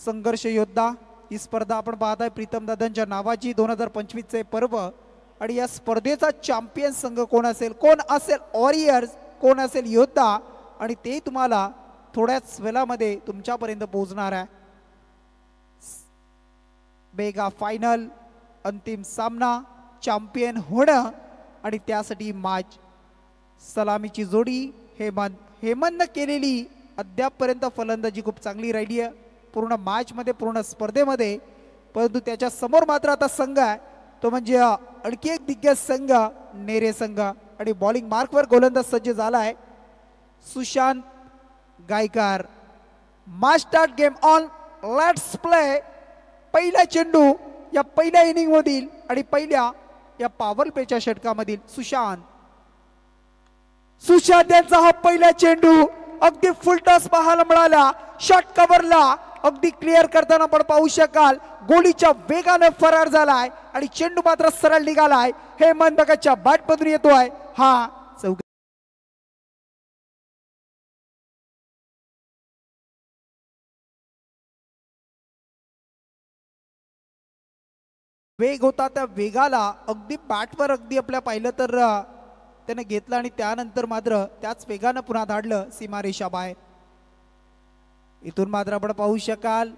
संघर्ष योद्धा ही स्पर्धा आपण पाहताय प्रीतम दादांच्या नावाची 2025 चे पर्व आणि या स्पर्धेचा चॅम्पियन संघ कोण असेल वॉरियर्स कोण असेल योद्धा आणि ते तुम्हाला थोड्याच वेळामध्ये तुमच्यापर्यंत पोहोचणार आहे। मेगा फायनल अंतिम सामना चॅम्पियन होणं आणि त्यासाठी मॅच सलामीची जोडी हेमंत केलेली अद्यापपर्यंत फलंदाजी खूप चांगली राहिली आहे पूर्ण मॅच मध्ये पूर्ण स्पर्धेमध्ये, परंतु त्याच्या समोर मात्र आता संघ आहे तो म्हणजे आणखी एक दिग्गज संघ नेरे संघ आणि बॉलिंग मार्कवर गोलंदाज सज्ज झाला आहे Sushant Gaikar. Match start game on let's play. पहिला चेंडू या पहिल्या इनिंग मधील आणि पहिल्या या पॉवर प्लेच्या षटकामधील सुशांत यांचा हा पहिला चेंडू अगदी फुल टॉस पाहायला मिळाला। शॉट कव्हरला अगदी क्लिअर करताना आपण पाहू शकाल गोलीच्या वेगाने फरार झालाय आणि चेंडू मात्र सरळ निघालाय। हेमंत बगाच्या बॅट मधून येतोय हा चौका वेग होता त्या वेगाला अगदी बॅटवर अगदी आपल्या पाहिलं तर त्याने घेतलं आणि त्यानंतर मात्र त्याच वेगानं पुन्हा धाडलं सीमारेषा बाहेर। इथून मात्र आपण पाहू शकाल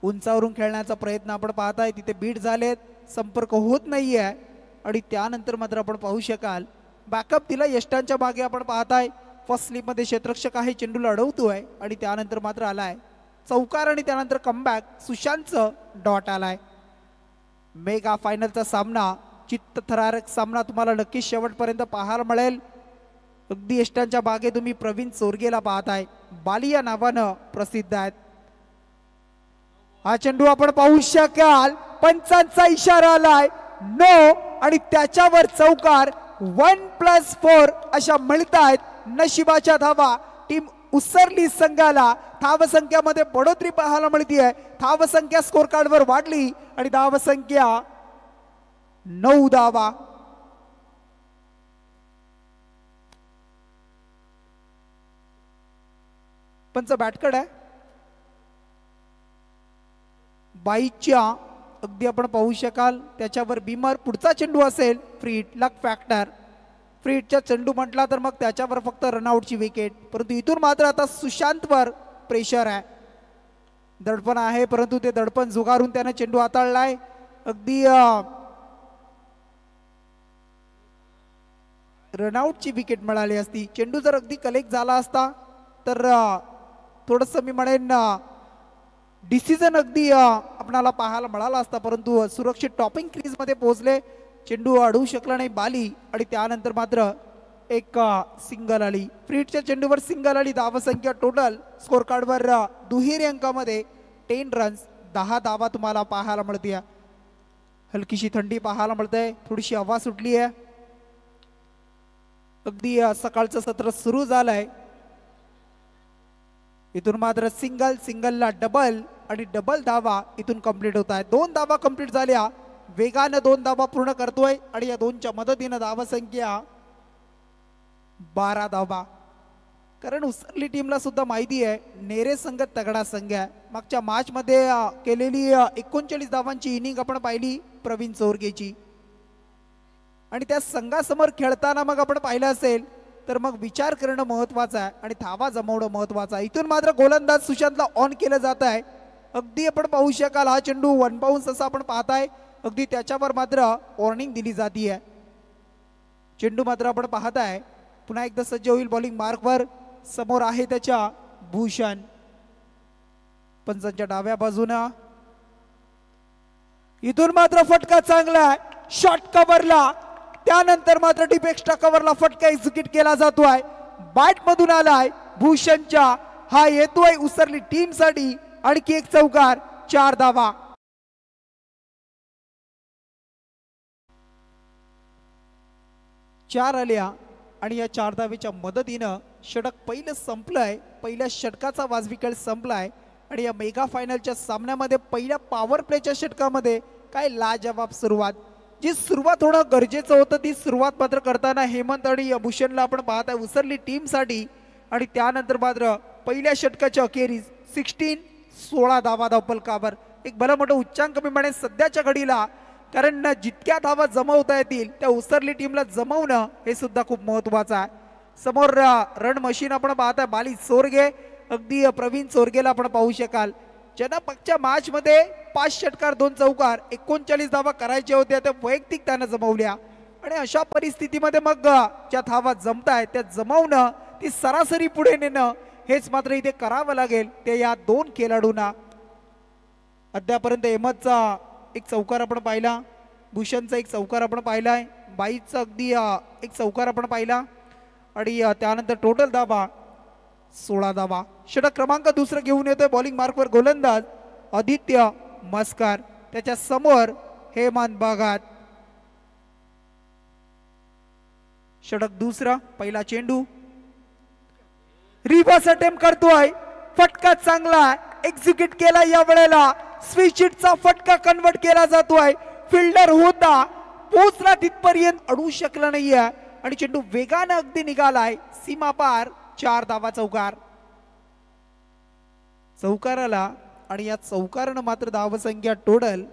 उंचावरून खेळण्याचा प्रयत्न आपण पाहताय तिथे बीट झालेत संपर्क होत नाहीये आणि त्यानंतर मात्र आपण पाहू शकाल बॅकअप दिला यष्टांच्या मागे आपण पाहताय फर्स्ट स्लिप मध्ये क्षेत्ररक्षक आहे चेंडूला अडवतोय आणि त्यानंतर मात्र आलाय चौकार आणि त्यानंतर कमबॅक सुशांतचं डॉट आलाय। मेगा फायनलचा सामना चित्तथरारक सामना तुम्हाला नक्कीच शेवटपर्यंत पाहायला मिळेल। अगदी यष्टांच्या बागे तुम्ही प्रवीण चोरगेला पाहताय बाली या नावानं प्रसिद्ध आहेत। हा चेंडू आपण पाहू शकाल पंचांचा इशारा आलाय नो आणि त्याच्यावर चौकार 1+4 अशा मिळतायत नशिबाच्या धावा। टीम उसरली संघाला धावसंख्यामध्ये बढोतरी पाहायला मिळतीये धावसंख्या स्कोर कार्डवर वाढली आणि धावसंख्या 9 धावा। पंच बॅटकड आहे बाईच्या अगदी आपण पाहू शकाल त्याच्यावर बीमर पुढचा चेंडू असेल फ्री हिट लक फॅक्टर फ्री हिटचा चेंडू म्हटला तर मग त्याच्यावर फक्त रनआउटची विकेट, परंतु इथून मात्र आता सुशांतवर प्रेशर आहे दडपण आहे परंतु ते दडपण झुगारून त्याने चेंडू हाताळलाय अगदी रनआउटची विकेट मिळाली असती चेंडू जर अगदी कलेक्ट झाला असता तर थोडस मी म्हणेन डिसिजन अगदी आपणाला पाहायला मिळाला असता परंतु सुरक्षित टॉपिंग क्रीज मध्ये पोहोचले चेंडू अडवू शकला नाही बाली आणि त्यानंतर मात्र एक सिंगल आली फ्री हिटच्या चेंडूवर सिंगल आली। धावसंख्या टोटल स्कोर कार्डवर दुहेरी अंकामध्ये 10 रन्स 10 धावा तुम्हाला पाहायला मिळते। हलकीशी थंडी पाहायला मिळते थोडीशी हवा सुटली आहे अगदी सकाळचं सत्र सुरू झालंय। इथून मात्र सिंगलला डबल आणि डबल धावा इथून कंप्लीट होत आहे 2 धावा कंप्लीट झाल्या वेगानं 2 धावा पूर्ण करतोय आणि या 2च्या मदतीनं धावसंख्या 12 धावा। कारण उसरली टीमला सुद्धा माहिती आहे नेरे संघ तगडा संघ आहे मागच्या मॅच मध्ये केलेली 39 धावांची इनिंग आपण पाहिली प्रवीण चोरगेची आणि त्या संघासमोर खेळताना मग आपण पाहिलं असेल तर मग विचार करणं महत्वाचं आहे आणि धावा जमवणं महत्वाचं आहे। इथून मात्र गोलंदाज सुशांतला ऑन केलं जात आहे अगदी आपण पाहू शकाल हा चेंडू 1 बाउन्स असा आपण पाहताय अगदी त्याच्यावर मात्र वॉर्निंग दिली जाते चेंडू मात्र आपण पाहताय पुन्हा एकदा सज्ज होईल बॉलिंग मार्कवर समोर आहे त्याच्या भूषण पंचांच्या डाव्या बाजूना इथून मात्र फटका चांगला आहे शॉट कव्हरला त्यानंतर मात्र डीप एक्स्ट्रा कव्हरला फटका एक्झिक्यूट केला जातोय बॅट मधून आलाय भूषणच्या हा येतोय उसरली टीम साठी आणखी एक चौकार 4 धावा। चार आल्या आणि या 4 धावेच्या मदतीनं षटक पहिलं संपलंय पहिल्या षटकाचा वाजवी खेळ संपलाय आणि या मेगा फायनलच्या सामन्यामध्ये पहिल्या पॉवर प्लेच्या षटकामध्ये काय लाजवाब सुरुवात जी सुरुवात होणं गरजेचं होतं ती सुरुवात मात्र करताना हेमंत आणि भूषणला आपण पाहताय उसरली टीम साठी आणि त्यानंतर मात्र पहिल्या षटकाच्या अखेरीस 16 16 धावा धावफलकावर. एक भलं मोठं उच्चांक मी म्हणेन सध्याच्या घडीला, कारण जितक्या धावा जमवता येतील त्या उसरली टीमला जमवणं हे सुद्धा खूप महत्वाचं आहे. समोर रण मशीन आपण पाहताय बाली सोरगे, अगदी प्रवीण सोरगेला आपण पाहू शकाल. ज्यांना मागच्या मॅच मध्ये 5 षटकार 2 चौकार 39 धावा करायच्या होत्या त्या वैयक्तिक त्यानं जमवल्या. आणि अशा परिस्थितीमध्ये मग ज्या धावा जमताय त्या जमवणं, ती सरासरी पुढे नेणं हेच मात्र इथे करावं लागेल ते या 2 खेळाडूंना. अद्यापर्यंत अहमदचा एक चौकार आपण पाहिला, भूषणचा एक चौकार आपण पाहिलाय, बाईचा अगदी एक चौकार आपण पाहिला आणि त्यानंतर टोटल धावा 16 धावा. षटक क्रमांक दुसरं घेऊन येतोय बॉलिंग मार्कवर गोलंदाज आदित्य मस्कर, त्याच्या समोर हेमंत भगत. षटक दुसरा, पहिला चेंडू रिव्हर्स अटेम्प्ट करतोय, फटका चांगला एक्झिक्यूट केला. या वेळेला स्विचिटचा फटका कन्वर्ट केला जातोय. फिल्डर होता, पोचला तिथपर्यंत अडू शकला नाहीये आणि चेंडू वेगानं अगदी निघालाय सीमा पार. 4 धावा चौकार चौकाराला आणि या चौकारानं मात्र धावसंख्या टोटल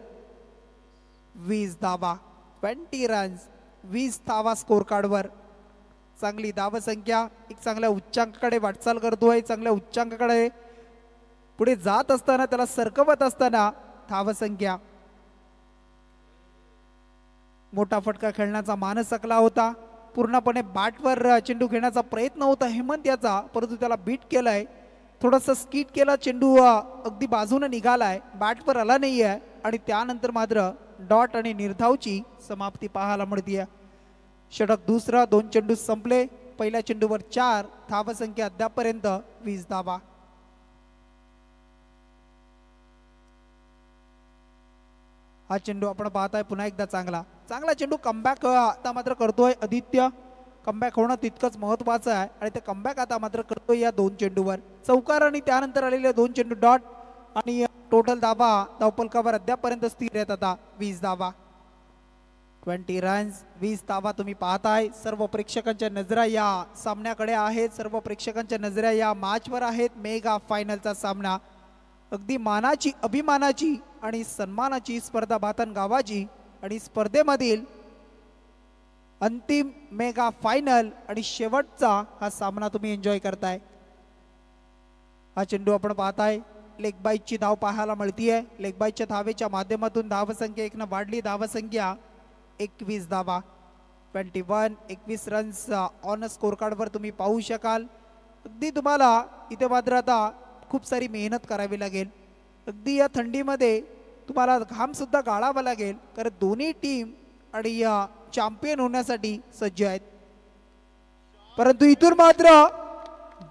20 धावा, 20 रन्स, 20 धावा स्कोर कार्डवर. चांगली धावसंख्या, एक चांगल्या उच्चांकाकडे वाटचाल करतोय, चांगल्या उच्चांकाकडे पुढे जात असताना, त्याला सरकवत असताना धावसंख्या. मोठा फटका खेळण्याचा मानस सकला होता, पूर्णपणे बॅटवर चेंडू खेळण्याचा प्रयत्न होता हेमंत याचा, परंतु त्याला बीट केलाय. थोडंसं स्कीट केला, चेंडू अगदी बाजूने निघालाय, बॅटवर आला नाहीये आणि त्यानंतर मात्र डॉट आणि निर्धावची समाप्ती पाहायला मिळते. षटक दुसरा, 2 चेंडू संपले, पहिल्या चेंडूवर 4, धावसंख्या अद्यापर्यंत 20 धावा. हा चेंडू आपण पाहताय पुन्हा एकदा चांगला चेंडू कमबॅक आता मात्र करतोय आदित्य. कमबॅक होणं तितकंच महत्वाचं आहे आणि ते कमबॅक आता मात्र करतोय या 2 चेंडूवर. चौकार आणि त्यानंतर आलेले 2 चेंडू डॉट आणि टोटल धावा धावफलकावर अद्यापर्यंत स्थिर आहेत आता 20 धावा. 20 रन्स, 20 धावा तुम्ही पाहताय. सर्व प्रेक्षकांच्या नजरा या सामन्याकडे आहेत, सर्व प्रेक्षकांच्या नजरा या मॅचवर आहेत. मेगा फायनलचा सामना, अगदी मानाची, अभिमानाची आणि सन्मानाची स्पर्धा बातन गावाची आणि स्पर्धेमधील अंतिम मेगा फायनल आणि शेवटचा हा सामना तुम्ही एन्जॉय करताय. हा चेंडू आपण पाहताय, लेग बाईची धाव पाहायला मिळतीये. लेग बाईच्या धावेच्या माध्यमातून धावसंख्या 1 वाढली, धावसंख्या 21 धावा, 21 रन्स ऑन स्कोर कार्डवर तुम्ही पाहू शकाल. अगदी तुम्हाला इथे मात्र आता खूप सारी मेहनत करावी लागेल. अगदी या थंडीमध्ये तुम्हाला घाम सुद्धा गाळावा लागेल, कारण दोन्ही टीम आणि या चॅम्पियन होण्यासाठी सज्ज आहेत. परंतु इथून मात्र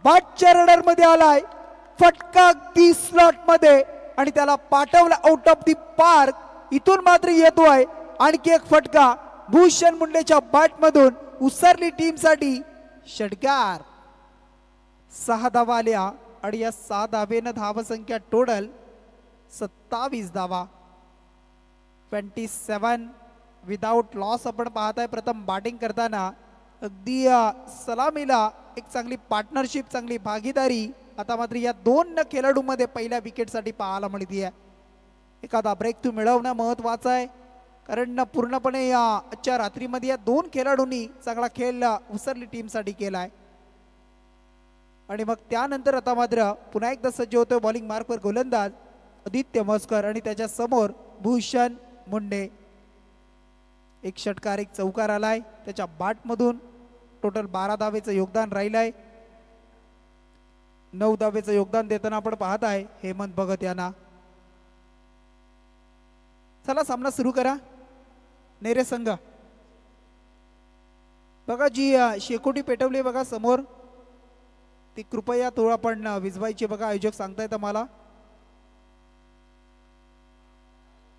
बॅटच्या रडार मध्ये आलाय, फटका अगदी स्लॉट मध्ये आणि त्याला पाठवला आउट ऑफ दी पार्क. इथून मात्र येतोय आणखी एक फटका भूषण मुंडेच्या बॅट मधून उसरली टीम साठी षटकार. 6 धावा आल्या आणि या 6 धावेनं धावसंख्या टोटल 27 धावा, 27 विदाउट लॉस. आपण पाहताय प्रथम बॅटिंग करताना अगदी सलामीला एक चांगली पार्टनरशिप, चांगली भागीदारी आता मात्र या 2 खेळाडूंमध्ये पहिल्या विकेटसाठी पाहायला मिळते. एखादा ब्रेक थ्रू मिळवणं महत्वाचं आहे, कारण पूर्णपणे या आजच्या रात्रीमध्ये या 2 खेळाडूंनी चांगला खेळ उसरली टीमसाठी केलाय. आणि मग त्यानंतर आता मात्र पुन्हा एकदा सज्ज होतोय बॉलिंग मार्कवर गोलंदाज आदित्य मस्कर आणि त्याच्या समोर भूषण मुंडे. एक षटकार, एक चौकार आलाय त्याच्या बॅटमधून. टोटल 12 धावेचं योगदान राहिलंय. 9 धावेचं योगदान देताना आपण पाहताय हेमंत भगत यांना. चला सामना सुरू करा. नेरे संघ बघा, जी शेकोटी पेटवली बघा समोर, ती कृपया थोडं आपण विझवायची बघा, आयोजक सांगतायत आम्हाला.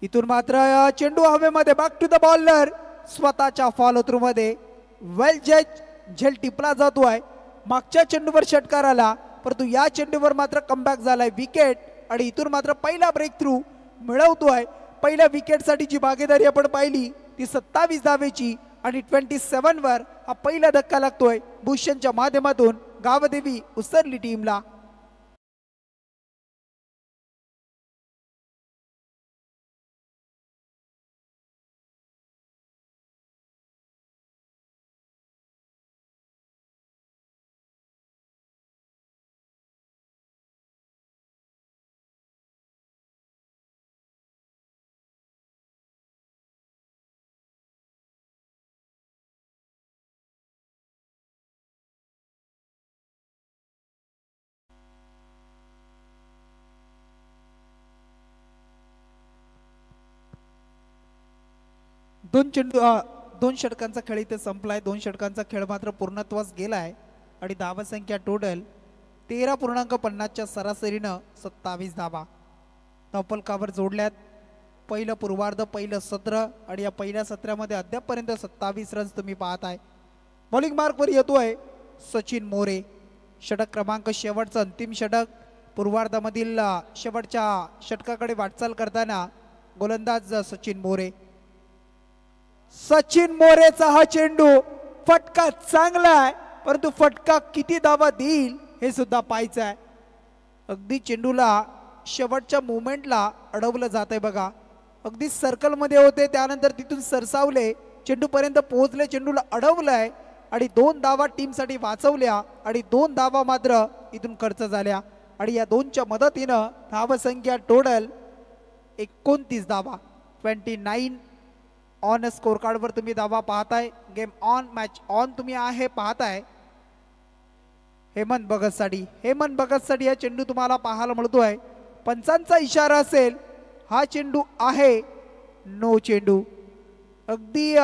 इथून मात्र चेंडू हवेमध्ये, बॅक टू द बॉलर, स्वतःच्या फॉलो थ्रू मध्ये वेल जज झेल टिपला जातोय. मागच्या चेंडूवर षटकार आला, परंतु या चेंडूवर मात्र कमबॅक झालाय, विकेट. आणि इथून मात्र पहिला ब्रेक थ्रू मिळवतोय. पहिल्या विकेटसाठी जी भागीदारी आपण पाहिली ती 27 धावेची आणि 27 वर हा पहिला धक्का लागतोय भूषणच्या माध्यमातून गावदेवी उसरली टीमला. दोन षटकांचा खेळ इथे संपलाय. 2 षटकांचा खेळ मात्र पूर्णत्वास गेलाय आणि धावा संख्या टोटल 13.50च्या सरासरीनं 27 धावा धावफलकावर जोडल्यात. पहिलं पूर्वार्ध, पहिलं सत्र आणि या पहिल्या सत्रामध्ये अद्यापपर्यंत 27 रन्स तुम्ही पाहताय. बॉलिंग मार्कवर येतोय सचिन मोरे. षटक क्रमांक शेवटचं अंतिम षटक. पूर्वार्धामधील शेवटच्या षटकाकडे वाटचाल करताना गोलंदाज सचिन मोरे. सचिन मोरेचा हा चेंडू फटका चांगला आहे, परंतु फटका किती धावा देईल हे सुद्धा पाहायचं आहे. अगदी चेंडूला शेवटच्या मोमेंटला अडवलं जात आहे बघा. अगदी सर्कलमध्ये होते, त्यानंतर तिथून सरसावले, चेंडूपर्यंत पोहोचले, चेंडूला अडवलंय आणि 2 धावा टीमसाठी वाचवल्या आणि 2 धावा मात्र इथून खर्च झाल्या आणि या 2च्या मदतीनं धावसंख्या टोटल 29 धावा 29 ऑन स्कोर कार्डवर तुम्ही धावा पाहताय. गेम ऑन, मॅच ऑन तुम्ही आहे पाहताय. हेमंत भगतसाठी हा चेंडू तुम्हाला पाहायला मिळतोय. पंचांचा इशारा असेल, हा चेंडू आहे नो चेंडू. अगदी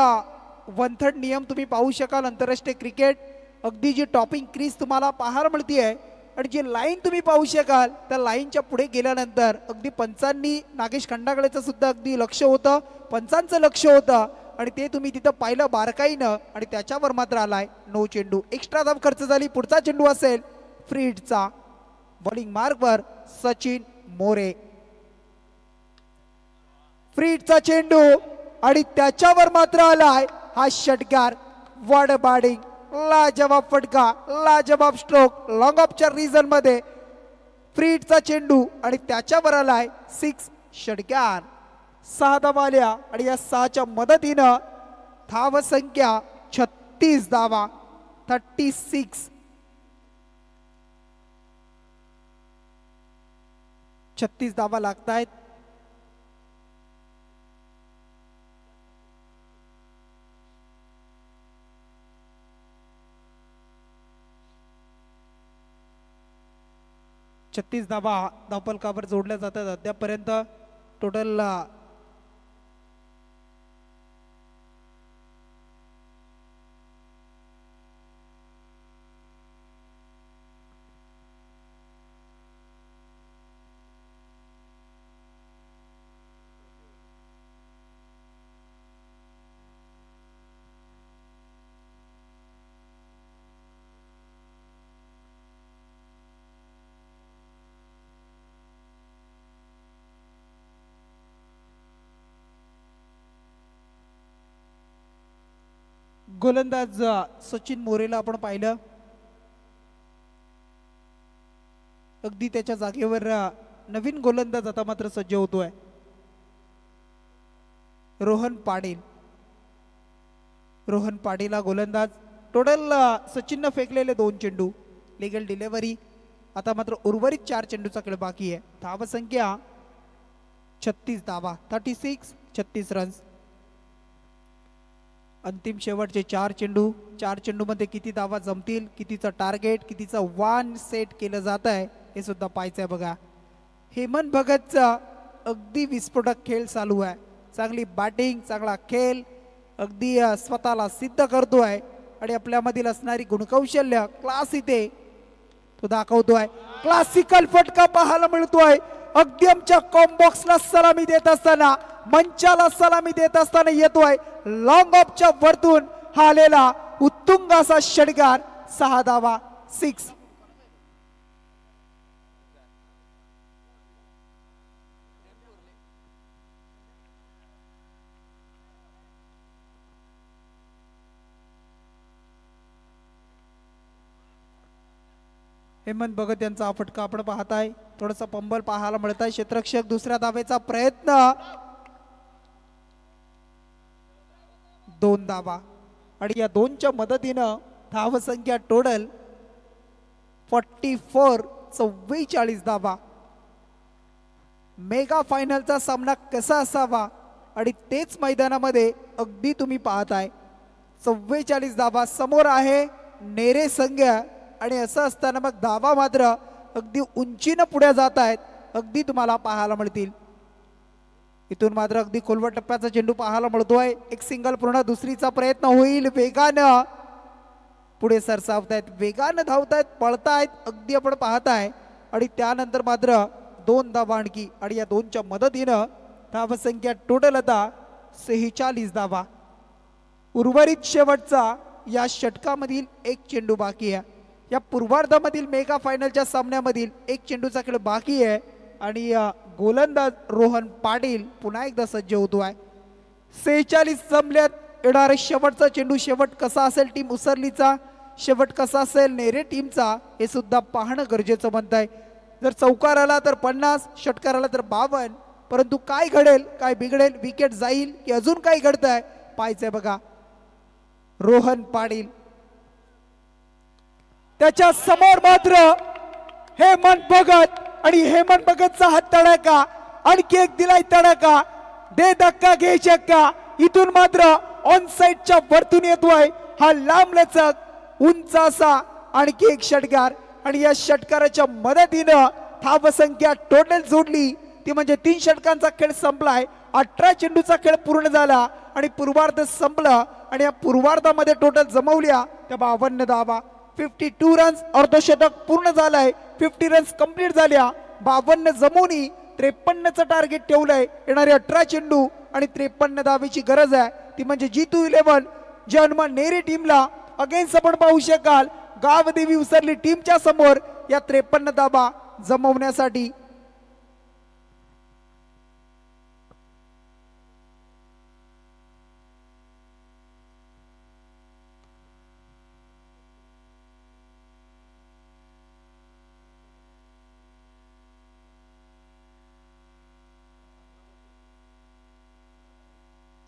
वनथर्ड नियम तुम्ही पाहू शकाल आंतरराष्ट्रीय क्रिकेट. अगदी जी टॉपिंग क्रीज तुम्हाला पाहायला मिळतीये आणि जी लाईन तुम्ही पाहू शकाल त्या लाईनच्या पुढे गेल्यानंतर अगदी पंचांनी नागेश खंडागळेचं सुद्धा अगदी लक्ष होतं, पंचांचं लक्ष होतं आणि ते तुम्ही तिथं पाहिलं बारकाईनं आणि त्याच्यावर मात्र आलाय नो चेंडू. एक्स्ट्रा धाव खर्च झाली. पुढचा चेंडू असेल फ्री हिटचा. बॉलिंग मार्कवर सचिन मोरे. फ्री हिटचा चेंडू आणि त्याच्यावर मात्र आलाय हा षटकार. वॉड बॅटिंग, लाजवाब फटका, लाजवाब स्ट्रोक. लॉंग ऑफच्या रिझन मध्ये फ्री हिटचा चेंडू आणि त्याच्यावर आलाय 6 षटकार. 6 धावा आल्या आणि या 6च्या मदतीनं धाव संख्या 36 धावा 36 36 धावा लागतायत. छत्तीस धावा धावफलकावर जोडल्या जातात. अद्यापर्यंत टोटल गोलंदाज सचिन मोरेला आपण पाहिलं. अगदी त्याच्या जागेवर नवीन गोलंदाज आता मात्र सज्ज होतोय रोहन पाटील हा गोलंदाज. टोटल सचिननं फेकलेले 2 चेंडू, लिगल डिलेव्हरी. आता मात्र उर्वरित 4 चेंडूचा खेळ बाकी आहे. धाव संख्या 36 धावा 36 रन्स. अंतिम शेवटचे 4 चेंडू मध्ये किती धावा जमतील, कितीचं टार्गेट, कितीचं 1 सेट केलं जात आहे हे सुद्धा पाहायचंय बघा. हेमंत भगतचा अगदी विस्फोटक खेळ चालू आहे. चांगली बॅटिंग, चांगला खेळ, अगदी स्वतःला सिद्ध करतोय आणि आपल्यामधील असणारी गुणकौशल्य क्लास इथे तो दाखवतोय. क्लासिकल फटका पाहायला मिळतोय. अगदी आमच्या कॉम्बॉक्सला सलामी देत असताना, मंचाला सलामी देत असताना येतोय लॉंग ऑफच्या वरतून हा आलेला उत्तुंग असा षटकार. 6 धावा 6. हेमंत भगत यांचा फटका आपण पाहताय. थोडासा पंबल पाहायला मिळत आहे. क्षेत्ररक्षक दुसऱ्या धावेचा प्रयत्न. 2 धावा आणि या 2च्या मदतीनं धाव संख्या टोटल 44 धावा. मेगा फायनलचा सामना कसा असावा आणि तेच मैदानामध्ये अगदी तुम्ही पाहताय. 44 धावा समोर आहे नेरे संघ आणि असं असताना मग धावा मात्र अगदी उंचीनं पुढे जात आहेत. अगदी तुम्हाला पाहायला मिळतील. इथून मात्र अगदी खोलवर टप्प्याचा चेंडू पाहायला मिळतोय. एक सिंगल पूर्ण, दुसरीचा प्रयत्न होईल. वेगानं पुढे सरसावतायत, वेगानं धावतायत, पळतायत अगदी आपण पाहताय. आणि त्यानंतर मात्र 2 धावा आणखी आणि या 2च्या मदतीनं धावसंख्या टोटल आता 46 धावा. उर्वरित शेवटचा या षटकामधील एक चेंडू बाकी आहे. या पूर्वार्धामधील मेगा फायनलच्या सामन्यामधील एक चेंडूचा खेळ बाकी आहे आणि गोलंदाज रोहन पाटील पुन्हा एकदा सज्ज होतोय. 46 जमल्यात. येणारे शेवटचा चेंडू, शेवट कसा असेल टीम उसरलीचा, शेवट कसा असेल नेरे टीमचा, हे सुद्धा पाहणं गरजेचं बनतंय. जर चौकार आला तर 50, षटकार आला तर 52, परंतु काय घडेल, काय बिघडेल, विकेट जाईल की अजून काय घडतंय पाहायचंय. बघा रोहन पाटील, त्याच्या समोर मात्र हेमंत भगत आणि हेमंत भगतचा हात तडाका, आणखी एक दिलाय तडाका, दे धक्का घे चक्का. इथून मात्र ऑन साइडच्या वरतून येतोय हा लांबलचक उंच असा आणखी एक षटकार आणि या षटकाराच्या मदतीनं धावसंख्या टोटल जोडली ती म्हणजे 3 षटकांचा खेळ संपलाय. 18 चेंडूचा खेळ पूर्ण झाला आणि पूर्वार्ध संपला आणि या पूर्वार्धामध्ये टोटल जमवल्या त्या 52 धावा. 52 रन्स, अर्धशतक पूर्ण झालंय. 50 रन्स कंप्लीट झाल्या. 52 जमवून 53चं टार्गेट ठेवलंय. येणारे 18 चेंडू आणि 53 धावेची गरज आहे, ती म्हणजे G211 जे हनुमान नेरे टीमला अगेन्स्ट आपण पाहू शकाल. गावदेवी उसरली टीमच्या समोर या 53 धावा जमवण्यासाठी.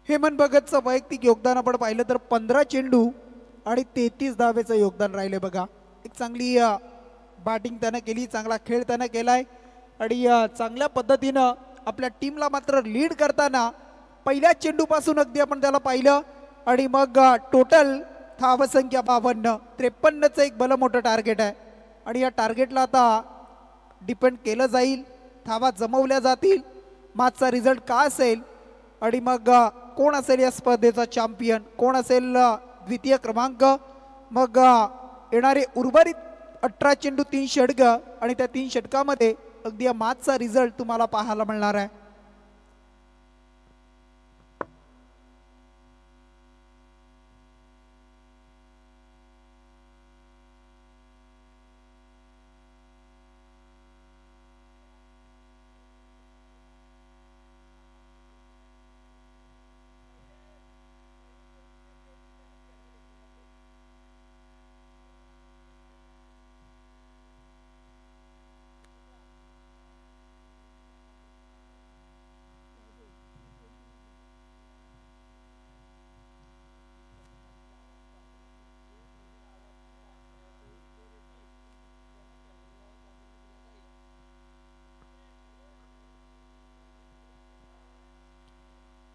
हेमंत भगतचं वैयक्तिक योगदान आपण पाहिलं तर 15 चेंडू आणि 33 धावेचं योगदान राहिले. बघा एक चांगली बॅटिंग त्यानं केली, चांगला खेळ त्यानं केलाय आणि चांगल्या पद्धतीनं आपल्या टीमला मात्र लीड करताना पहिल्या चेंडूपासून अगदी आपण त्याला पाहिलं आणि मग टोटल धावसंख्या 52. 53चं एक भलं मोठं टार्गेट आहे आणि या टार्गेटला आता डिपेंड केलं जाईल, धावा जमवल्या जातील, मागचा रिझल्ट काय असेल आणि मग कोण असेल या स्पर्धेचा चॅम्पियन, कोण असेल द्वितीय क्रमांक. मग येणारे उर्वरित 18 चेंडू 3 षटकं आणि त्या 3 षटकामध्ये अगदी मागचा रिझल्ट तुम्हाला पाहायला मिळणार आहे.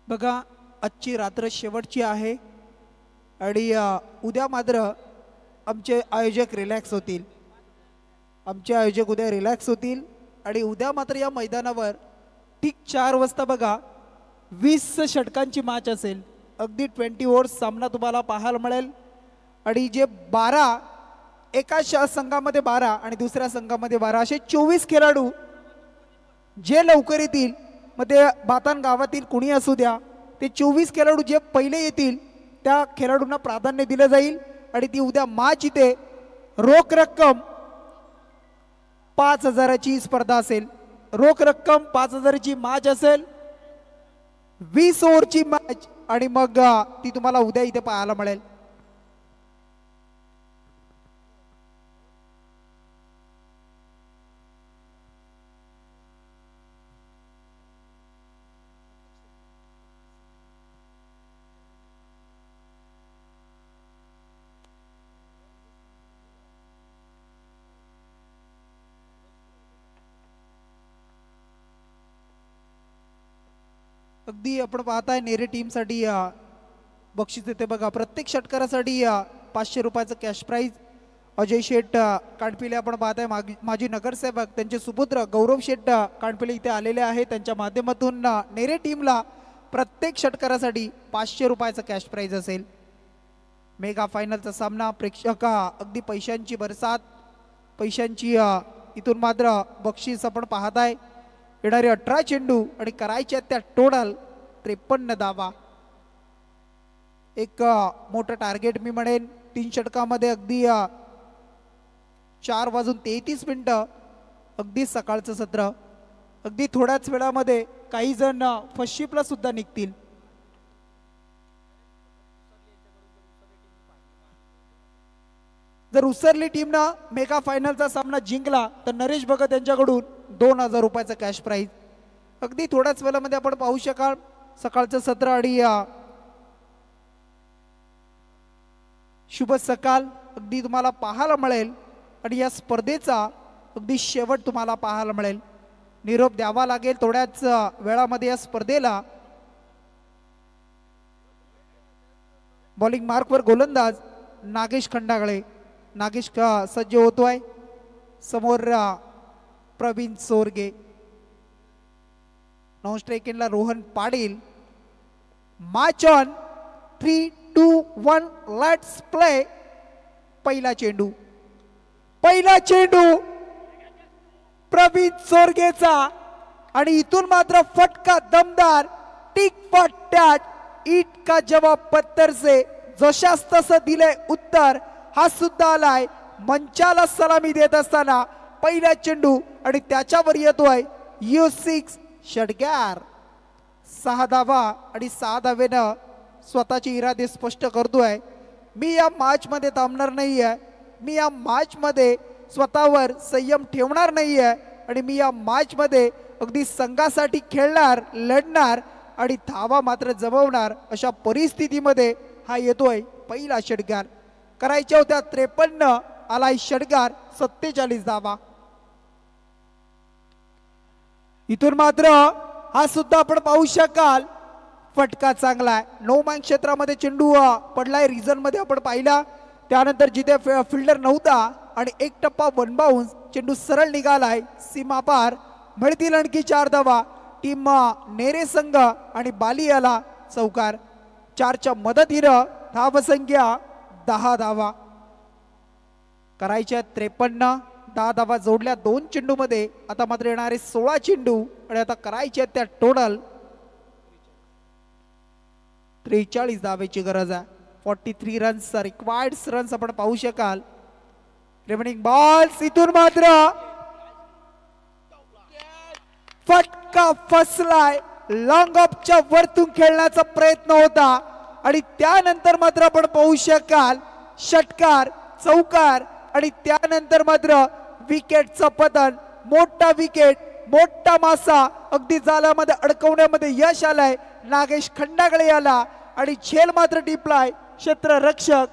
बघा आजची रात्र शेवटची आहे आणि उद्या मात्र आमचे आयोजक रिलॅक्स होतील. आमचे आयोजक उद्या रिलॅक्स होतील आणि उद्या मात्र या मैदानावर ठीक 4 वाजता बघा 20 षटकांची मॅच असेल. अगदी 20 ओव्हर्स सामना तुम्हाला पाहायला मिळेल आणि जे 12 एका संघामध्ये 12 आणि दुसऱ्या संघामध्ये 12 असे 24 खेळाडू जे लवकर येतील, मग ते बातान गावातील कुणी असू द्या, ते 24 खेळाडू जे पहिले येतील त्या खेळाडूंना प्राधान्य दिलं जाईल आणि ती उद्या मॅच इथे रोख रक्कम 5000ची स्पर्धा असेल. रोख रक्कम 5000ची मॅच असेल. 20 ओव्हरची मॅच आणि मग ती तुम्हाला उद्या इथे पाहायला मिळेल. अगदी आपण पाहताय नेरे टीमसाठी बक्षीस देते बघा. प्रत्येक षटकारासाठी 500 रुपयाचं कॅश प्राईज अजय शेठ कांडपिले आपण पाहताय, माजी नगरसेवक त्यांचे सुपुत्र गौरव शेठ कांडपिले इथे आलेले आहे. त्यांच्या माध्यमातून नेरे टीमला प्रत्येक षटकारासाठी 500 रुपयाचा कॅश प्राइज असेल. मेगा फायनलचा सामना प्रेक्षक अगदी पैशांची बरसात, पैशांची इथून मात्र बक्षीस आपण पाहताय. येणारे 18 चेंडू आणि करायच्या त्या टोटल 53 धावा. एक मोठं टार्गेट मी म्हणेन. 3 षटकामध्ये अगदी 4:33 अगदी सकाळचं सत्र. अगदी थोड्याच वेळामध्ये काही जण फर्स्ट शिपला सुद्धा निघतील. जर उसरली टीमनं मेगा फायनलचा सामना जिंकला तर नरेश भगत यांच्याकडून 2000 रुपयाचा कॅश प्राइज. अगदी थोड्याच वेळामध्ये आपण पाहू शकाल सकाळचं सत्र आणि शुभ सकाळ अगदी तुम्हाला पाहायला मिळेल आणि या स्पर्धेचा अगदी शेवट तुम्हाला पाहायला मिळेल. निरोप द्यावा लागेल थोड्याच वेळामध्ये या स्पर्धेला. बॉलिंग मार्कवर गोलंदाज नागेश खंडागळे. नागेश सज्ज होतोय. समोर प्रवीण सोरगे. नॉन स्ट्राइकिंगला Rohan Patil. Match on 3, 2, 1 let's play. पहिला चेंडू प्रवीण सोरगेचा आणि इथून मात्र फटका दमदार. टिक फॉर टॅट ईट का जवाब पत्थर से. जशास तसं दिले उत्तर. हा सुद्धा आलाय मंचाला सलामी देत असताना पहिला चेंडू आणि त्याच्यावर येतोय U6 षटकार. 6 धावा आणि 6 धावेनं स्वतःचे इरादे स्पष्ट करतोय. मी या मॅच मध्ये थांबणार नाहीये. मी या मॅच मध्ये स्वतःवर संयम ठेवणार नाहीये आणि मी या मॅच मध्ये अगदी संघासाठी खेळणार, लढणार आणि धावा मात्र जमवणार. अशा परिस्थितीमध्ये हा येतोय पहिला षटकार. करायच्या होत्या 53, आलाय षटकार 47 धावा. इथून मात्र हा सुद्धा आपण पाहू शकाल फटका चांगला आहे. नो मॅन क्षेत्रामध्ये चेंडू पडलाय. रिझन मध्ये आपण पाहिला. त्यानंतर जिथे फिल्डर नव्हता आणि एक टप्पा 1 बाउन्स चेंडू सरळ निघालाय सीमा पार. मिळतील आणखी 4 धावा. टीम नेरे संघ आणि बालियाला चौकार. 4च्या मदतीनं धावसंख्या 10 धावा. करायच्या 53, 10 धावा जोडल्या 2 चेंडू मध्ये. आता मात्र येणारे 16 चेंडू आणि आता करायच्या त्या टोटल 43 धावेची गरज आहे. 43 रन्स रिक्वायर्ड रन्स आपण पाहू शकाल. Remaining balls. इथून मात्र फटका फसलाय. लॉंग ऑफच्या वरतून खेळण्याचा प्रयत्न होता आणि त्यानंतर मात्र आपण पाहू शकाल षटकार, चौकार आणि त्यानंतर मात्र विकेटचं पतन. मोठा विकेट, मोठा मासा अगदी जाळ्यामध्ये अडकवण्यामध्ये यश आलंय नागेश खंडागळे याला आणि झेल मात्र टिपलाय क्षेत्ररक्षक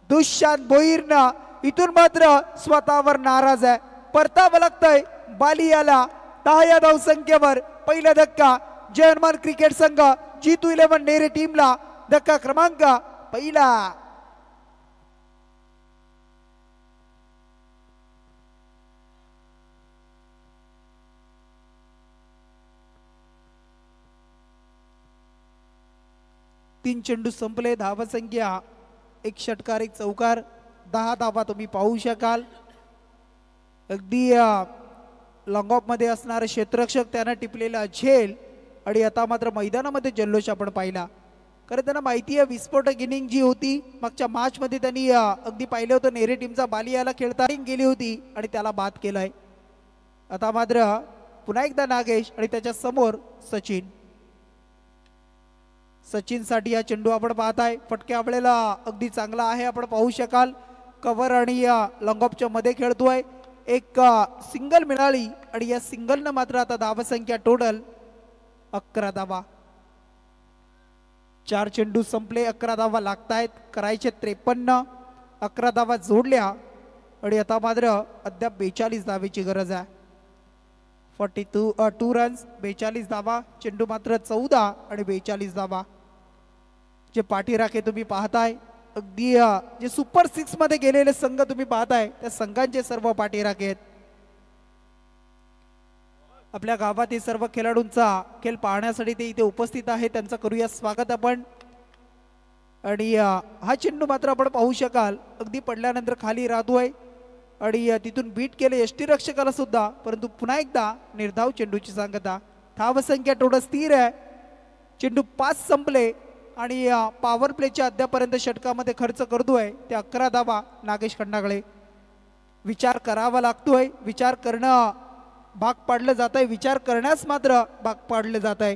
दुष्यंत भोईरनं. इथून मात्र स्वतःवर नाराज आहे. परतावं लागतंय बालियाला. 10 या धावसंख्येवर पहिला धक्का. जयमान क्रिकेट संघ G211 नेरे टीमला धक्का क्रमांक पहिला. तीन चेंडू संपले. धावसंख्या 1 षटकार 1 चौकार. 10 धावा तुम्ही पाहू शकाल. अगदी लॉंग ऑफ मध्ये असणारे क्षेत्ररक्षक त्यानं टिपलेला झेल आणि आता मात्र मैदानामध्ये जल्लोष आपण पाहिला. कारण त्यांना माहिती आहे विस्फोटक इनिंग जी होती मागच्या मॅच मध्ये त्यांनी अगदी पाहिलं होतं. नेरे टीमचा बालियाला खेळता गेली होती आणि त्याला बाद केलाय. आता मात्र पुन्हा एकदा नागेश आणि त्याच्या समोर सचिन. सचिन साठी हा चेंडू आपण पाहताय. फटक्या वेळेला अगदी चांगला आहे आपण पाहू शकाल. कव्हर आणि लॉंग ऑफच्या मध्ये खेळतोय. एक सिंगल मिळाली आणि या सिंगलनं मात्र आता धावसंख्या टोटल 11 धावा. 4 चेंडू संपले. 11 धावा लागतायत. करायचे 53. 11 धावा जोडल्या आणि आता मात्र अद्याप 42 धावेची गरज आहे. 42 रन्स 42 धावा. चेंडू मात्र 14 आणि 42 धावा. जे पाठीराखे तुम्ही पाहताय अगदी जे सुपर 6 मध्ये गेलेले संघ तुम्ही पाहताय त्या संघांचे सर्व पाठीराखे आहेत. आपल्या गावातील सर्व खेळाडूंचा खेळ पाहण्यासाठी ते इथे उपस्थित आहे. त्यांचं करूया स्वागत आपण. आणि हा चेंडू मात्र आपण पाहू शकाल अगदी पडल्यानंतर खाली राहतोय आणि तिथून बीट केले यष्टीरक्षकाला सुद्धा, परंतु पुन्हा एकदा निर्धाव चेंडूची सांगता. धावसंख्या थोडं स्थिर आहे. चेंडू 5 संपले आणि पॉवर प्लेच्या अद्यापर्यंत षटकामध्ये खर्च करतोय ते 11 धावा नागेश खंडागळे. विचार करावा लागतोय, विचार करणं भाग पाडलं जात आहे, विचार करण्यास मात्र भाग पाडलं जात आहे.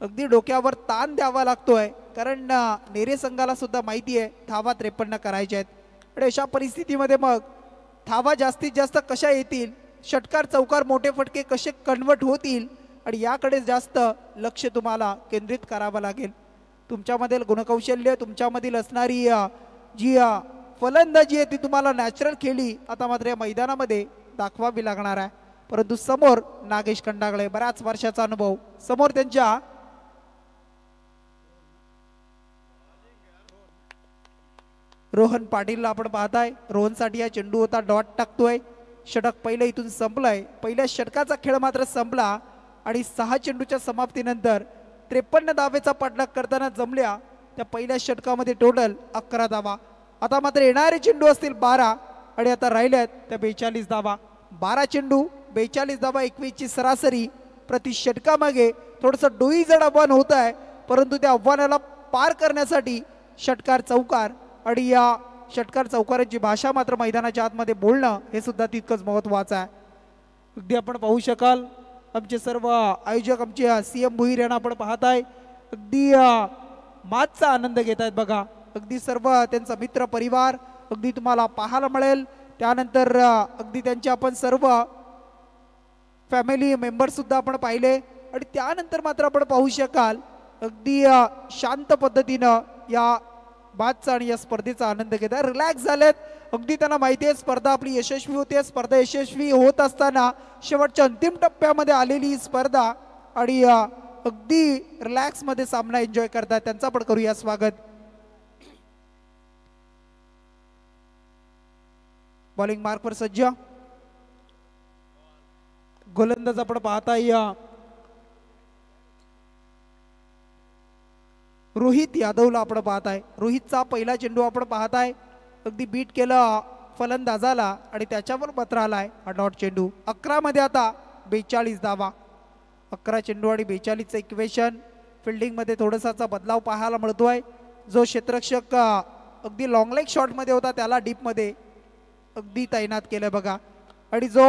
अगदी डोक्यावर ताण द्यावा लागतोय कारण नेरे संघाला सुद्धा माहिती आहे धावा 53 करायच्या आहेत. आणि अशा परिस्थितीमध्ये मग धावा जास्तीत जास्त कशा येतील, षटकार चौकार मोठे फटके कसे कन्वर्ट होतील आणि याकडे जास्त लक्ष तुम्हाला केंद्रित करावं लागेल. तुमच्यामधील गुणकौशल्य, तुमच्यामधील असणारी जी फलंदाजी आहे ती तुम्हाला नॅचरल खेळी आता मात्र या मैदानामध्ये दाखवावी लागणार आहे. परंतु समोर नागेश खंडागळे, बऱ्याच वर्षाचा अनुभव, समोर त्यांच्या रोहन पाटीलला आपण पाहताय. रोहनसाठी हा चेंडू होता, डॉट टाकतोय. षटक पहिलं इथून संपलंय. पहिल्या षटकाचा खेळ मात्र संपला आणि 6 चेंडूच्या समाप्तीनंतर 53 धावेचा पाठलाग करताना जमल्या त्या पहिल्या षटकामध्ये टोटल 11 धावा. आता मात्र येणारे चेंडू असतील 12 आणि आता राहिल्यात त्या 42 धावा. 12 चेंडू 42 धावा, 21 ची सरासरी प्रति षटकामागे. थोडंसं डोईजड आव्हान होत आहे, परंतु त्या आव्हानाला पार करण्यासाठी षटकार चौकार आणि या षटकार चौकारांची भाषा मात्र मैदानाच्या आतमध्ये बोलणं हे सुद्धा तितकंच महत्त्वाचं आहे. अगदी आपण पाहू शकाल आमचे सर्व आयोजक, आमचे CM भुईर यांना आपण पाहताय अगदी मातचा आनंद घेत आहेत बघा. अगदी सर्व त्यांचा मित्र परिवार अगदी तुम्हाला पाहायला मिळेल. त्यानंतर अगदी त्यांचे आपण सर्व फॅमिली मेंबर सुद्धा आपण पाहिले आणि त्यानंतर मात्र आपण पाहू शकाल अगदी शांत पद्धतीनं या बादचा आणि या स्पर्धेचा आनंद घेत आहे. रिलॅक्स झालेत. अगदी त्यांना माहिती आहे स्पर्धा आपली यशस्वी होते. स्पर्धा यशस्वी होत असताना शेवटच्या अंतिम टप्प्यामध्ये आलेली स्पर्धा आणि अगदी रिलॅक्स मध्ये सामना एन्जॉय करतात. त्यांचा पण करूया स्वागत. बॉलिंग मार्कवर सज्ज गोलंदाज आपण पाहताय रोहित यादवला आपण पाहताय. रोहितचा पहिला चेंडू आपण पाहताय अगदी बीट केलं फलंदाजाला आणि त्याच्यावर पत्र आलाय हा डॉट चेंडू. 11 मध्ये आता 42 धावा. 11 चेंडू आणि 42चं इक्वेशन. फिल्डिंग मध्ये थोडासा बदलाव पाहायला मिळतोय. जो क्षेत्ररक्षक अगदी लॉंग लेग शॉट मध्ये होता त्याला डीप मध्ये अगदी तैनात केलं बघा. आणि जो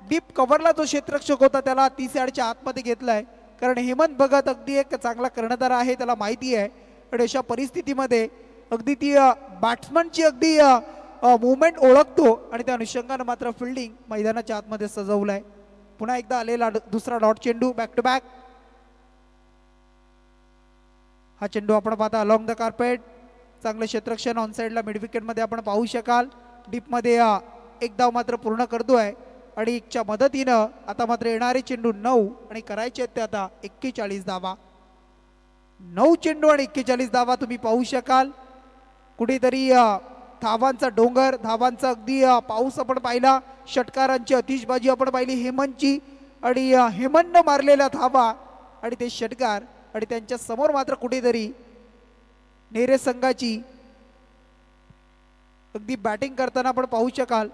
डीप कव्हरला जो क्षेत्ररक्षक होता त्याला 30 यार्डच्या आतमध्ये घेतलाय कारण हेमंत भगत अगदी एक चांगला कर्णधार आहे, त्याला माहिती आहे. आणि अशा परिस्थितीमध्ये अगदी ती बॅट्समनची अगदी मुवमेंट ओळखतो आणि त्या अनुषंगानं मात्र फिल्डिंग मैदानाच्या आतमध्ये सजवलाय. पुन्हा एकदा आलेला दुसरा डॉट चेंडू बॅक टू बॅक. हा चेंडू आपण पाहता अलॉंग द कार्पेट. चांगलं क्षेत्ररक्षण ऑन साईडला मिड विकेट मध्ये आपण पाहू शकाल. डीप मध्ये एक धाव मात्र पूर्ण करतोय आणि एकच्या मदतीनं आता मात्र येणारे चेंडू 9 आणि करायचे आहेत ते आता 41 धावा. 9 चेंडू आणि 41 धावा तुम्ही पाहू शकाल. कुठेतरी धावांचा डोंगर, धावांचा अगदी पाऊस आपण पाहिला. षटकारांची अतिशबाजी आपण पाहिली हेमंतची आणि हेमंतनं मारलेल्या धावा आणि ते षटकार आणि त्यांच्या समोर मात्र कुठेतरी नेरे संघाची अगदी बॅटिंग करताना आपण पाहू शकाल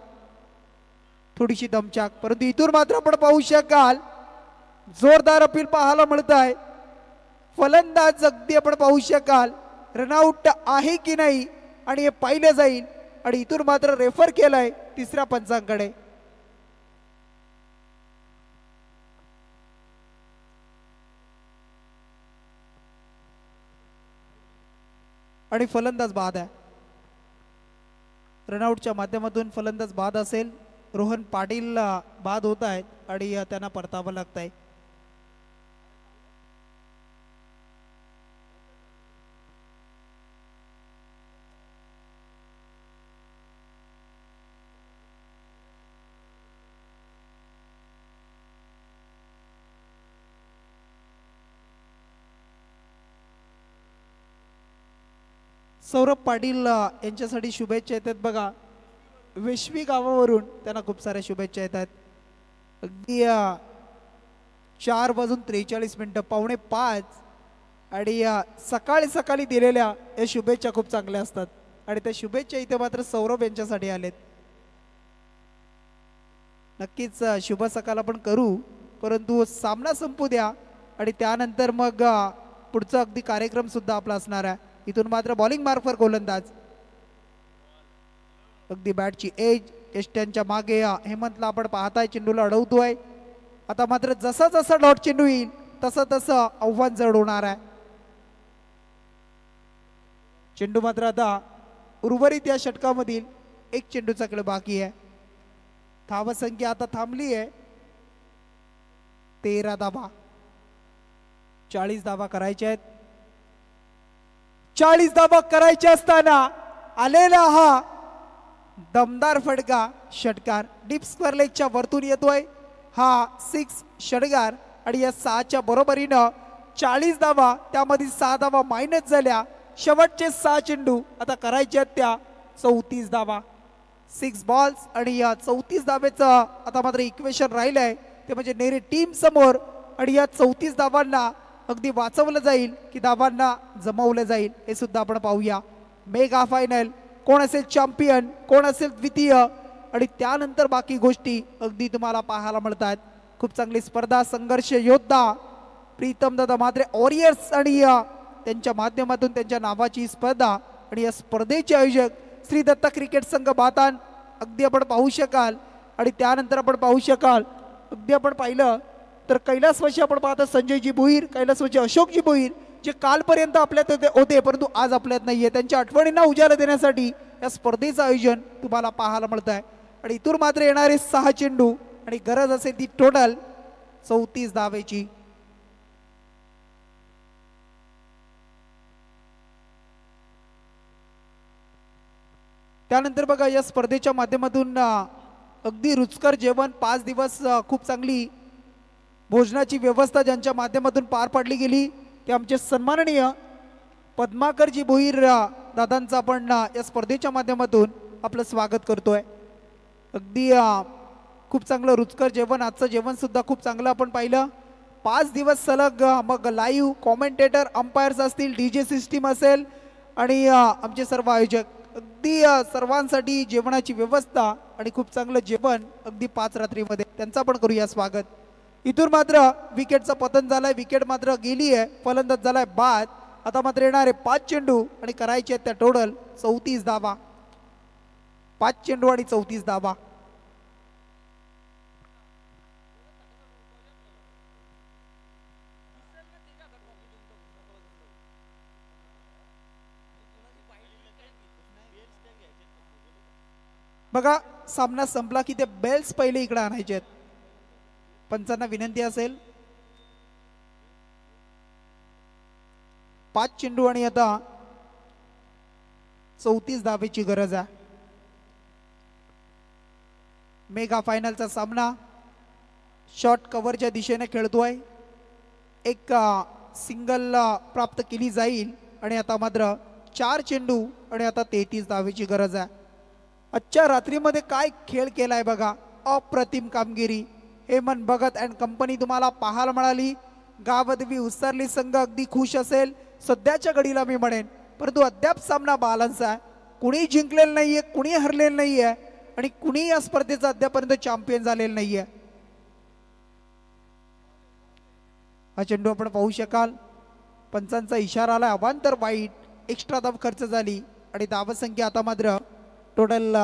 थोडीशी दमछाक. परंतु इथून मात्र आपण पाहू शकाल जोरदार अपील पाहायला मिळत आहे. फलंदाज अगदी आपण पाहू शकाल रनआउट आहे की नाही आणि हे पाहिलं जाईल आणि इथून मात्र रेफर केलाय तिसऱ्या पंचांकडे. आणि फलंदाज बाद आहे. रनआउटच्या माध्यमातून फलंदाज बाद असेल. रोहन पाटील बाद होत आहेत आणि त्यांना परतावं लागत आहे. सौरभ पाटील यांच्यासाठी शुभेच्छा येतात बघा. वेश्वी गावावरून त्यांना खूप साऱ्या शुभेच्छा येतात. अगदी 4:43 5:45 आणि सकाळी सकाळी दिलेल्या या शुभेच्छा खूप चांगल्या असतात आणि त्या शुभेच्छा इथे मात्र सौरभ यांच्यासाठी आलेत. नक्कीच शुभ सकाळ आपण करू, परंतु सामना संपू द्या आणि त्यानंतर मग पुढचा अगदी कार्यक्रम सुद्धा आपला असणार आहे. इथून मात्र बॉलिंग मार्फर गोलंदाज अगदी बॅटची एज यष्ट्यांच्या मागे हेमंतला आपण पाहताय चेंडूला अडवतोय. आता मात्र जसा जसा डॉट चेंडू येईल तसं तसं आव्हान जड होणार आहे. चेंडू मात्र आता उर्वरित या षटकामधील एक चेंडूचा खेळ बाकी आहे. धावसंख्या आता थांबली आहे 13 धावा. 40 धावा करायच्या आहेत. 40 धावा करायच्या असताना आलेला हा दमदार फटका षटकार डीप स्क्वेअर लेगच्या वरतून येतोय. हा 6 षटकार आणि या 6च्या बरोबरीनं 40 धावा, त्यामध्ये 6 धावा मायनस झाल्या. शेवटचे 6 चेंडू आता करायचे आहेत त्या 34 धावा. 6 बॉल्स आणि या 34 धावेचं आता मात्र इक्वेशन राहिलंय ते म्हणजे नेरे टीम समोर आणि या 34 धावांना अगदी वाचवलं जाईल की धावांना जमवलं जाईल हे सुद्धा आपण पाहूया. मेगा फायनल कोण असेल चॅम्पियन, कोण असेल द्वितीय आणि त्यानंतर बाकी गोष्टी अगदी तुम्हाला पाहायला मिळतात. खूप चांगली स्पर्धा, संघर्ष योद्धा प्रीतम दादा मात्रे वॉरियर्स आणि त्यांच्या माध्यमातून त्यांच्या नावाची स्पर्धा आणि या स्पर्धेचे आयोजक श्री दत्त क्रिकेट संघ बातान अगदी आपण पाहू शकाल. आणि त्यानंतर आपण पाहू शकाल अगदी आपण पाहिलं तर कैलासवासी आपण पाहतो संजयजी भोईर, कैलासवासी अशोकजी भोईर जे कालपर्यंत आपल्यात होते परंतु आज आपल्यात नाहीये. त्यांच्या आठवणींना उजाला देण्यासाठी या स्पर्धेचं आयोजन तुम्हाला पाहायला मिळत आहे. आणि इथून मात्र येणारे 6 चेंडू आणि गरज असेल ती टोटल 34 धावेची. त्यानंतर बघा या स्पर्धेच्या माध्यमातून अगदी रुचकर जेवण 5 दिवस खूप चांगली भोजनाची व्यवस्था ज्यांच्या माध्यमातून पार पाडली गेली ते आमचे सन्माननीय पद्माकरजी भोईर दादांचं आपण या स्पर्धेच्या माध्यमातून आपलं स्वागत करतोय. अगदी खूप चांगलं रुचकर जेवण, आजचं जेवण सुद्धा खूप चांगलं आपण पाहिलं. 5 दिवस सलग मग लाईव्ह कॉमेंटेटर, अंपायर्स असतील, DJ सिस्टीम असेल आणि आमचे सर्व आयोजक अगदी सर्वांसाठी जेवणाची व्यवस्था आणि खूप चांगलं जेवण अगदी 5 रात्रीमध्ये त्यांचा पण करूया स्वागत. इथून मात्र विकेटचं पतन झालंय, विकेट मात्र गेली आहे, फलंदाज झालाय बाद. आता मात्र येणारे 5 चेंडू आणि करायचे आहेत त्या टोटल 34 धावा. 5 चेंडू आणि 34 धावा. बघा सामना संपला की ते बेल्स पहिले इकडे आणायचे आहेत. पंचांना विनंती असेल 5 चेंडू आणि आता 34 धावेची गरज आहे. मेगा फायनलचा सामना शॉर्ट कव्हरच्या दिशेने खेळतोय. एक सिंगल प्राप्त केली जाईल आणि आता मात्र 4 चेंडू आणि आता 33 धावेची गरज आहे. आजच्या रात्रीमध्ये काय खेळ केलाय बघा, अप्रतिम कामगिरी. हेमंत भगत अँड कंपनी तुम्हाला पाहायला मिळाली. गावदेवी उत्सर्ली संघ अगदी खुश असेल सध्याच्या घडीला मी म्हणेन, परंतु अद्याप सामना बॅलन्स आहे. कुणी जिंकलेलं नाहीये, कुणी हरलेलं नाहीये आणि कुणी या स्पर्धेचा अद्यापर्यंत चॅम्पियन झालेलं नाहीये. हा चेंडू आपण पाहू शकाल, पंचांचा इशारा आला अवांतर वाईट, एक्स्ट्रा धाव खर्च झाली आणि धावसंख्या आता मात्र टोटल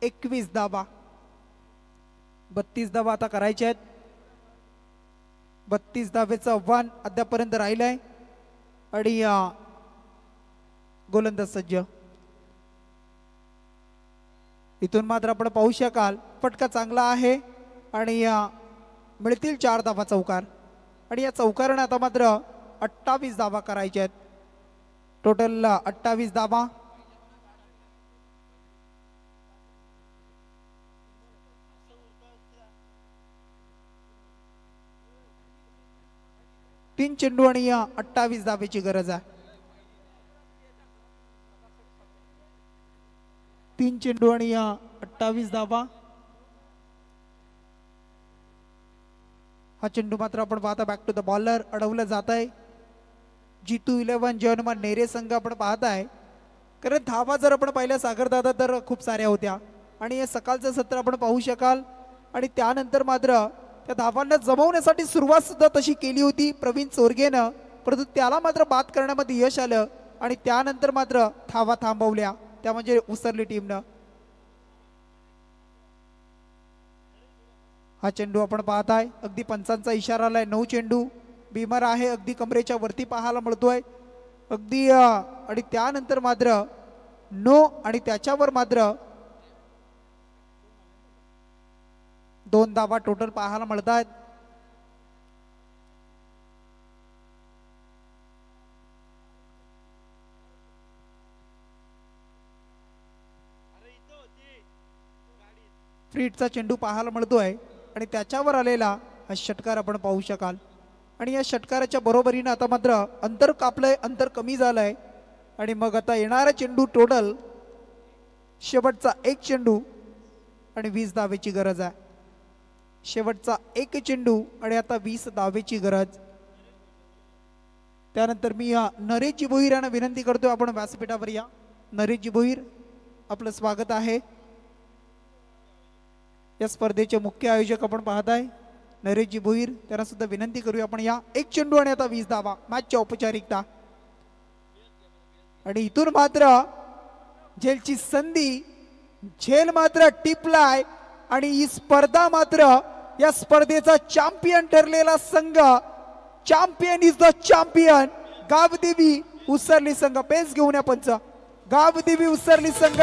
21 धावा. 32 धावा आता करायच्या आहेत. 32 धावेचं आव्हान अद्यापर्यंत राहिलंय आणि गोलंदाज सज्ज. इथून मात्र आपण पाहू शकाल फटका चांगला आहे आणि मिळतील 4 धावा चौकार आणि या चौकाराने आता मात्र 28 धावा करायच्या आहेत. टोटल 28 धावा. 3 चेंडू आणि 28 धावेची गरज आहे. 3 चेंडू आणि 28 धावा. हा चेंडू मात्र आपण पाहता बॅक टू द बॉलर अडवलं जात आहे. G2 11 जयनुमा नेरे संघ आपण पाहताय. कारण धावा जर आपण पाहिल्या सागर दादा तर खूप साऱ्या होत्या आणि हे सकाळचं सत्र आपण पाहू शकाल आणि त्यानंतर मात्र त्या धावांना जमवण्यासाठी सुरुवात सुद्धा तशी केली होती प्रवीण चोरगेनं, परंतु त्याला मात्र बाद करण्यामध्ये यश आलं आणि त्यानंतर मात्र धावा थांबवल्या, त्या म्हणजे उसरली टीमनं. हा चेंडू आपण पाहताय अगदी पंचांचा इशारा आलाय. 9 चेंडू भीमर आहे अगदी कमरेच्या वरती पाहायला मिळतोय अगदी आणि त्यानंतर मात्र नो आणि त्याच्यावर मात्र 2 धावा टोटल पाहायला मिळतात. फ्रीटचा चेंडू पाहायला मिळतोय आणि त्याच्यावर आलेला हा षटकार आपण पाहू शकाल आणि या षटकाराच्या बरोबरीने आता मात्र अंतर कापलंय, अंतर कमी झालंय आणि मग आता येणारा चेंडू टोटल शेवटचा 1 चेंडू आणि 20 धावेची गरज आहे. शेवटचा 1 चेंडू आणि आता 20 धावेची गरज. त्यानंतर मी नरेशजी भोईर यांना विनंती करतोय आपण व्यासपीठावर या. नरेशजी भोईर आपलं स्वागत आहे. या स्पर्धेचे मुख्य आयोजक आपण पाहताय नरेशजी भोईर, त्यांना सुद्धा विनंती करूया आपण या. 1 चेंडू आणि आता 20 धावा मॅचच्या औपचारिकता आणि इथून मात्र झेलची संधी, झेल मात्र टिपलाय आणि ही स्पर्धा मात्र या स्पर्धेचा चॅम्पियन ठरलेला संघ, champion is the champion Gavdevi Usarli संघ. पेस घेऊन या पंच. गावदेवी उसरली संघ